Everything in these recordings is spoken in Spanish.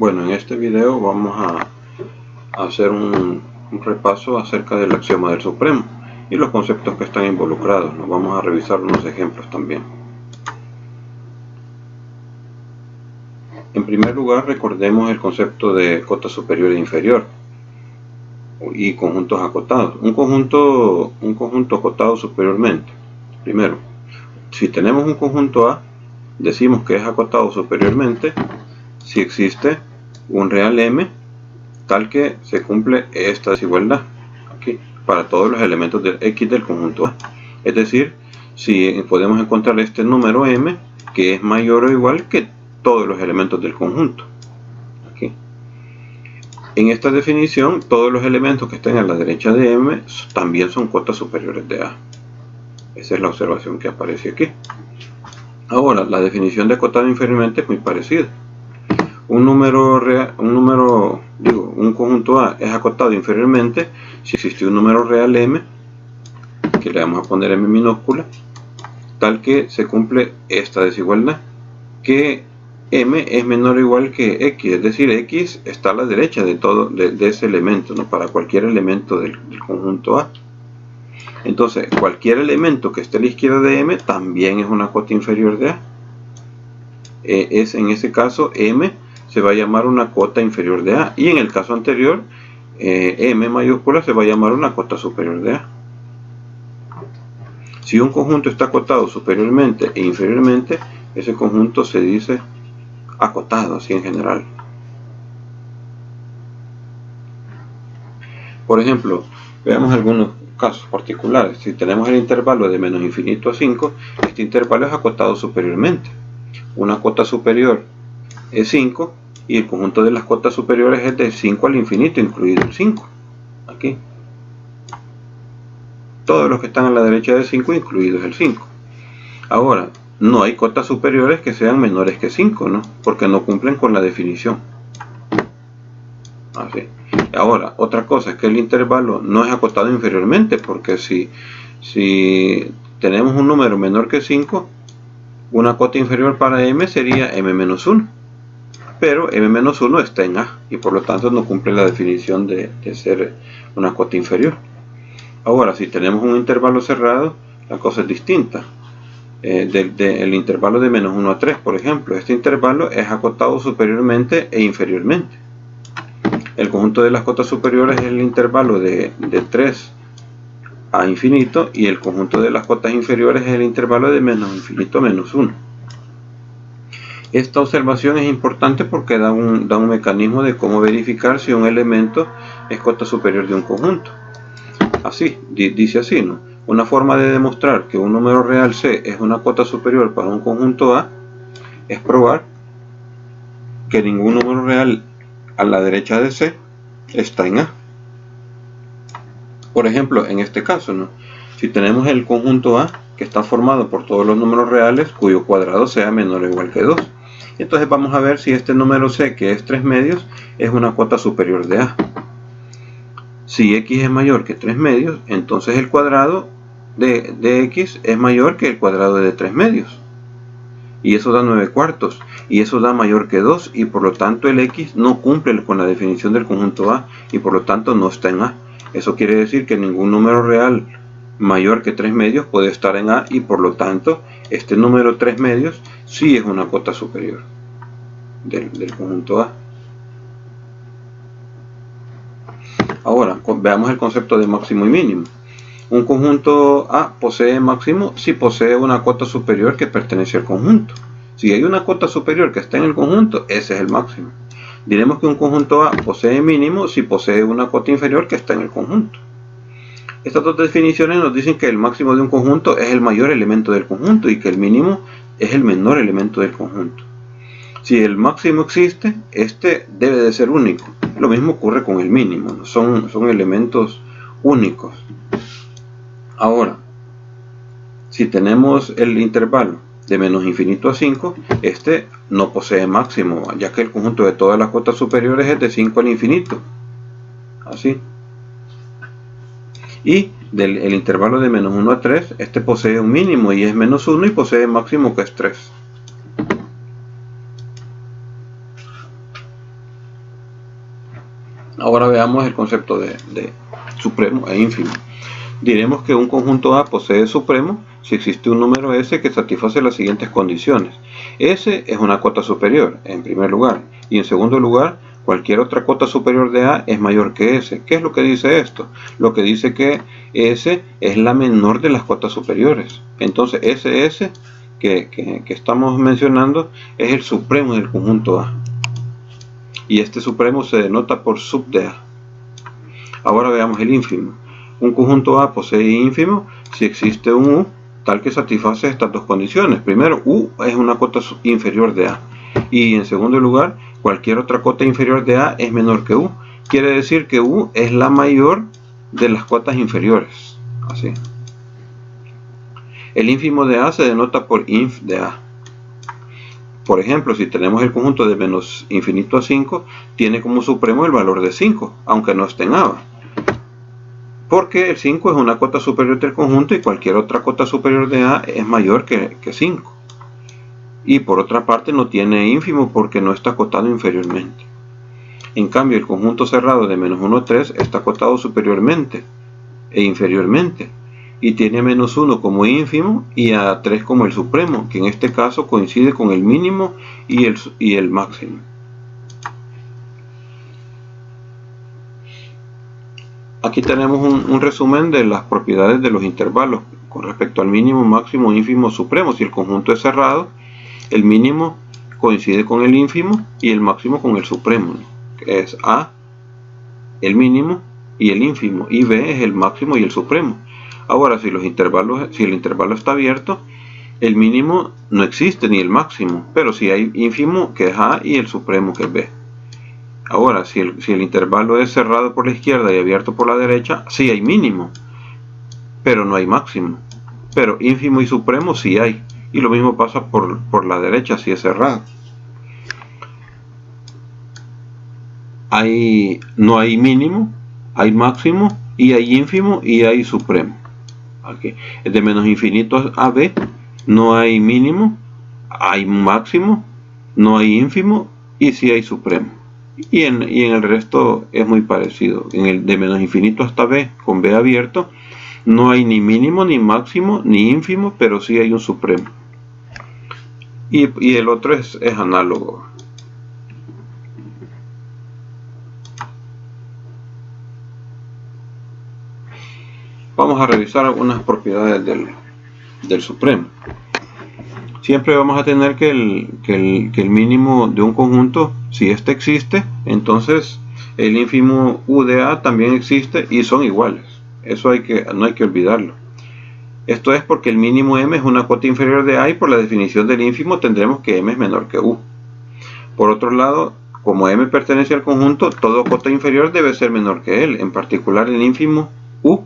Bueno, en este video vamos a hacer un repaso acerca del axioma del supremo y los conceptos que están involucrados. Nos vamos a revisar unos ejemplos también. En primer lugar, recordemos el concepto de cota superior e inferior y conjuntos acotados. Un conjunto acotado superiormente. Primero, si tenemos un conjunto A, decimos que es acotado superiormente si existe un real M tal que se cumple esta desigualdad aquí para todos los elementos del X del conjunto A. Es decir, si podemos encontrar este número M que es mayor o igual que todos los elementos del conjunto. Aquí. En esta definición, todos los elementos que estén a la derecha de M también son cotas superiores de A. Esa es la observación que aparece aquí. Ahora, la definición de acotado inferiormente es muy parecida. Un conjunto A es acotado inferiormente si existe un número real M, que le vamos a poner M minúscula, tal que se cumple esta desigualdad, que M es menor o igual que X, es decir, X está a la derecha de ese elemento, ¿no? Para cualquier elemento del conjunto A. Entonces, cualquier elemento que esté a la izquierda de M también es una cota inferior de A. En ese caso, M se va a llamar una cota inferior de A, y en el caso anterior, M mayúscula se va a llamar una cota superior de A. Si un conjunto está acotado superiormente e inferiormente, ese conjunto se dice acotado, así en general. Por ejemplo, veamos algunos casos particulares. Si tenemos el intervalo de menos infinito a 5, este intervalo es acotado superiormente. Una cota superior es 5 y el conjunto de las cotas superiores es de 5 al infinito, incluido el 5. Aquí. Todos los que están a la derecha de 5, incluidos el 5. Ahora, no hay cotas superiores que sean menores que 5, ¿no? Porque no cumplen con la definición. Así. Ahora, otra cosa es que el intervalo no es acotado inferiormente, porque si tenemos un número menor que 5, una cota inferior para M sería M-1. Pero M-1 está en A y por lo tanto no cumple la definición de ser una cota inferior. Ahora, si tenemos un intervalo cerrado, la cosa es distinta. El intervalo de menos 1 a 3, por ejemplo, este intervalo es acotado superiormente e inferiormente. El conjunto de las cotas superiores es el intervalo de 3 a infinito, y el conjunto de las cotas inferiores es el intervalo de menos infinito a menos 1. Esta observación es importante porque da un mecanismo de cómo verificar si un elemento es cota superior de un conjunto. Así, dice así, ¿no? Una forma de demostrar que un número real C es una cota superior para un conjunto A es probar que ningún número real a la derecha de C está en A. Por ejemplo, en este caso, ¿no? Si tenemos el conjunto A que está formado por todos los números reales cuyo cuadrado sea menor o igual que 2. Entonces vamos a ver si este número C, que es 3 medios, es una cota superior de A. Si X es mayor que 3 medios, entonces el cuadrado de X es mayor que el cuadrado de 3 medios. Y eso da 9 cuartos. Y eso da mayor que 2. Y por lo tanto el X no cumple con la definición del conjunto A. Y por lo tanto no está en A. Eso quiere decir que ningún número real mayor que 3 medios puede estar en A. Y por lo tanto este número 3 medios sí es una cota superior del conjunto A. Ahora, veamos el concepto de máximo y mínimo. Un conjunto A posee máximo si posee una cota superior que pertenece al conjunto. Si hay una cota superior que está en el conjunto, ese es el máximo. Diremos que un conjunto A posee mínimo si posee una cota inferior que está en el conjunto. Estas dos definiciones nos dicen que el máximo de un conjunto es el mayor elemento del conjunto y que el mínimo es el menor elemento del conjunto. Si el máximo existe, este debe de ser único. Lo mismo ocurre con el mínimo, ¿no? Son elementos únicos. Ahora, si tenemos el intervalo de menos infinito a 5, este no posee máximo, ya que el conjunto de todas las cotas superiores es de 5 al infinito. Así. Y el intervalo de menos 1 a 3, este posee un mínimo y es menos 1 y posee máximo que es 3. Ahora veamos el concepto de supremo e ínfimo. Diremos que un conjunto A posee supremo si existe un número S que satisface las siguientes condiciones. S es una cota superior, en primer lugar, y en segundo lugar, cualquier otra cota superior de A es mayor que S. ¿Qué es lo que dice esto? Lo que dice que S es la menor de las cotas superiores. Entonces, SS que estamos mencionando es el supremo del conjunto A. Y este supremo se denota por sub de A. Ahora veamos el ínfimo. Un conjunto A posee ínfimo si existe un U tal que satisface estas dos condiciones. Primero, U es una cota inferior de A. Y en segundo lugar, cualquier otra cota inferior de A es menor que U. Quiere decir que U es la mayor de las cotas inferiores. Así. El ínfimo de A se denota por inf de A. Por ejemplo, si tenemos el conjunto de menos infinito a 5, tiene como supremo el valor de 5, aunque no esté en A. Porque el 5 es una cota superior del conjunto y cualquier otra cota superior de A es mayor que 5. Y por otra parte no tiene ínfimo porque no está acotado inferiormente. En cambio el conjunto cerrado de menos 1 a 3 está acotado superiormente e inferiormente. Y tiene a menos 1 como ínfimo y a 3 como el supremo, que en este caso coincide con el mínimo y el máximo. Aquí tenemos un resumen de las propiedades de los intervalos con respecto al mínimo, máximo, ínfimo, supremo. Si el conjunto es cerrado, el mínimo coincide con el ínfimo y el máximo con el supremo, ¿no? Que es A, el mínimo y el ínfimo, y B es el máximo y el supremo. Ahora, si el intervalo está abierto, el mínimo no existe ni el máximo, pero si hay ínfimo que es A y el supremo que es B. Ahora, si el intervalo es cerrado por la izquierda y abierto por la derecha, sí hay mínimo, pero no hay máximo. Pero ínfimo y supremo sí hay. Y lo mismo pasa por la derecha si es cerrado. No hay mínimo, hay máximo, y hay ínfimo y hay supremo. Aquí. De menos infinito a B no hay mínimo, hay máximo, no hay ínfimo y sí hay supremo. Y en el resto es muy parecido. En el de menos infinito hasta B, con B abierto, no hay ni mínimo, ni máximo, ni ínfimo, pero sí hay un supremo. Y el otro es análogo. Vamos a revisar algunas propiedades del supremo. Siempre vamos a tener que el mínimo de un conjunto, si este existe, entonces el ínfimo U de A también existe y son iguales. Eso no hay que olvidarlo. Esto es porque el mínimo M es una cota inferior de A y por la definición del ínfimo tendremos que M es menor que U. Por otro lado, como M pertenece al conjunto, toda cota inferior debe ser menor que él, en particular el ínfimo U.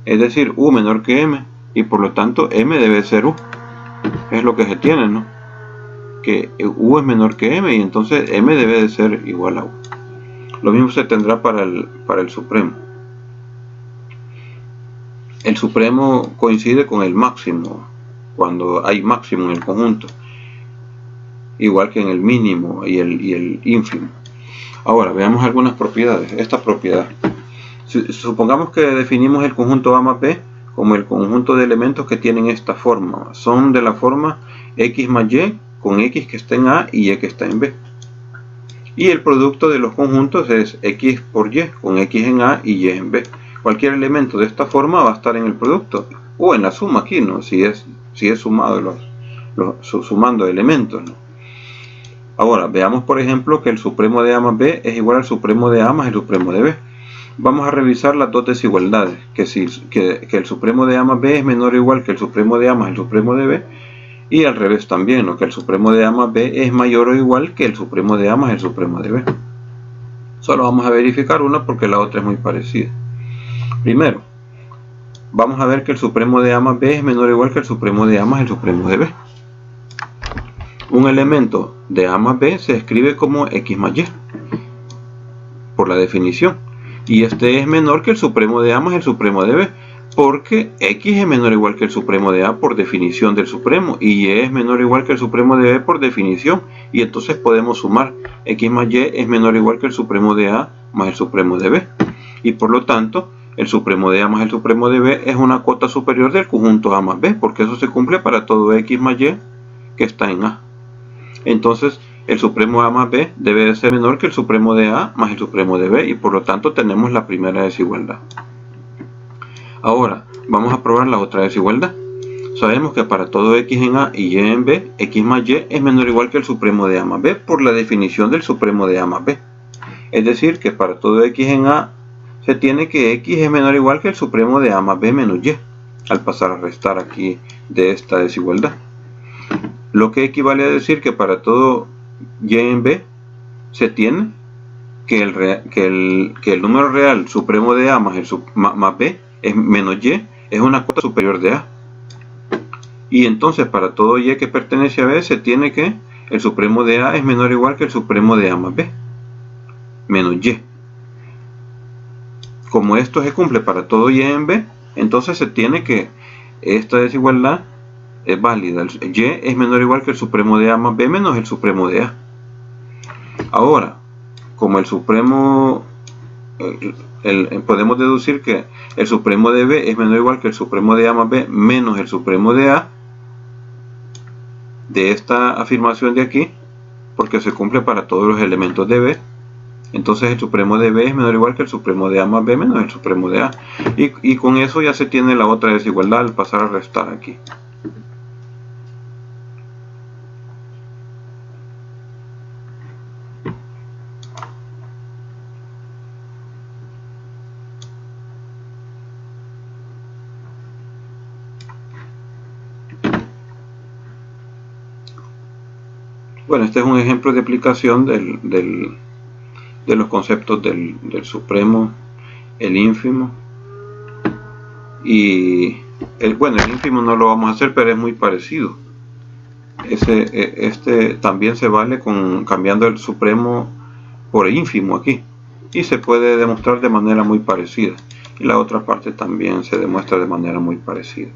Es decir, U menor que M. Y por lo tanto M debe ser U. Es lo que se tiene, ¿no? Que U es menor que M y entonces M debe de ser igual a U. Lo mismo se tendrá para el supremo. El supremo coincide con el máximo cuando hay máximo en el conjunto, igual que en el mínimo y el ínfimo. Ahora veamos algunas propiedades. Esta propiedad, supongamos que definimos el conjunto A más B como el conjunto de elementos que tienen esta forma. Son de la forma X más Y, con X que está en A y Y que está en B. Y el producto de los conjuntos es X por Y, con X en A y Y en B. Cualquier elemento de esta forma va a estar en el producto, o en la suma aquí, ¿no? Si es sumado sumando elementos, ¿no? Ahora, veamos por ejemplo que el supremo de A más B es igual al supremo de A más el supremo de B. Vamos a revisar las dos desigualdades, que el supremo de A más B es menor o igual que el supremo de A más el supremo de B, y al revés también, ¿no? Que el supremo de A más B es mayor o igual que el supremo de A más el supremo de B. Solo vamos a verificar una porque la otra es muy parecida. Primero, vamos a ver que el supremo de A más B es menor o igual que el supremo de A más el supremo de B. Un elemento de A más B se escribe como X más Y, por la definición. Y este es menor que el supremo de A más el supremo de B, porque X es menor o igual que el supremo de A por definición del supremo, y Y es menor o igual que el supremo de B por definición, y entonces podemos sumar X más Y es menor o igual que el supremo de A más el supremo de B, y por lo tanto el supremo de A más el supremo de B es una cota superior del conjunto A más B, porque eso se cumple para todo X más Y que está en A. Entonces el supremo A más B debe de ser menor que el supremo de A más el supremo de B, y por lo tanto tenemos la primera desigualdad. Ahora vamos a probar la otra desigualdad. Sabemos que para todo X en A y Y en B, X más Y es menor o igual que el supremo de A más B por la definición del supremo de A más B. Es decir, que para todo X en A se tiene que X es menor o igual que el supremo de A más B menos Y, al pasar a restar aquí de esta desigualdad. Lo que equivale a decir que para todo Y en B se tiene que el número real supremo de A más B es menos Y, es una cota superior de A. Y entonces para todo Y que pertenece a B se tiene que el supremo de A es menor o igual que el supremo de A más B menos Y. Como esto se cumple para todo Y en B, entonces se tiene que esta desigualdad es válida. Y es menor o igual que el supremo de A más B menos el supremo de A. Ahora, como el supremo, podemos deducir que el supremo de B es menor o igual que el supremo de A más B menos el supremo de A, de esta afirmación de aquí, porque se cumple para todos los elementos de B, entonces el supremo de B es menor o igual que el supremo de A más B menos el supremo de A, y con eso ya se tiene la otra desigualdad al pasar a restar aquí. Bueno, este es un ejemplo de aplicación de los conceptos del supremo, el ínfimo, y el ínfimo no lo vamos a hacer, pero es muy parecido. Este también se vale cambiando el supremo por ínfimo aquí, y se puede demostrar de manera muy parecida, y la otra parte también se demuestra de manera muy parecida.